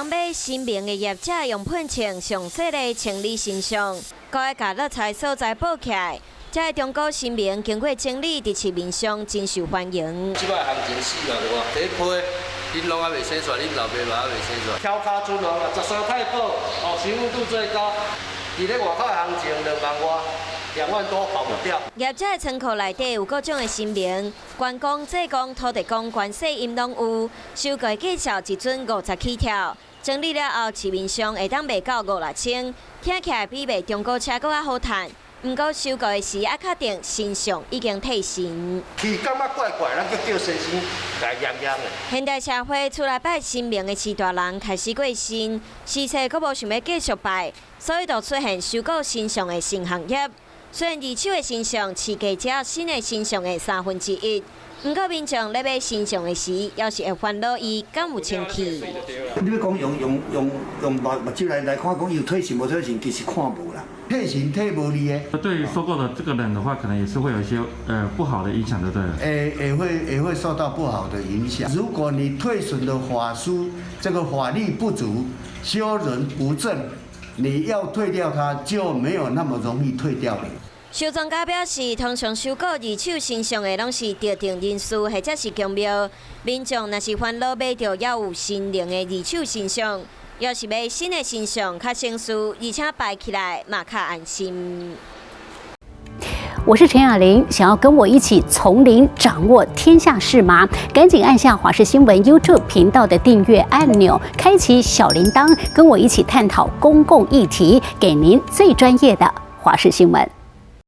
买新名的业者用喷枪详细的清理身上，搁爱甲落菜所在补起来。这个中古新名经过清理，伫市面上真受欢迎。即摆行情死嘛，对无？第一批恁拢还未生出来，恁老爸嘛还未生出来。挑卡尊哦，13太保哦，新温度最高，伫咧外口的行情2万外，2万多跑不掉。业者的仓库内底有各种的新名，官工、制工、土地工、关系因拢有，收购计数一准50起跳。整理了后，市面上会当卖到5、6千，听起来比卖中古车搁较好赚。不过收购的时，确定身上已经退新。气感觉怪怪，咱叫身心来痒痒的。现代社会出来拜新名的市大人开始过身，时势阁无想要继续拜，所以就出现收购新相的新行业。虽然二手的新相市价只有新的新相的1/3，不过民众咧买新相的时，要是会烦恼伊敢有清气。你要讲用目睭来看，讲有退行无退行，其实看无啦。退行退无利的。对于收购的这个人的话，可能也是会有一些不好的影响，对不对？也会受到不好的影响。如果你退损的法书这个法力不足，修人不正，你要退掉它就没有那么容易退掉了。收庄家表示，通常收购二手新相的拢是特定人士或者是公庙，民众若是烦恼买到要有新型的二手新相，要是买新的新相较省事，而且摆起来嘛较安心。我是陈雅玲，想要跟我一起从零掌握天下事吗？赶紧按下华视新闻 YouTube 频道的订阅按钮，开启小铃铛，跟我一起探讨公共议题，给您最专业的华视新闻。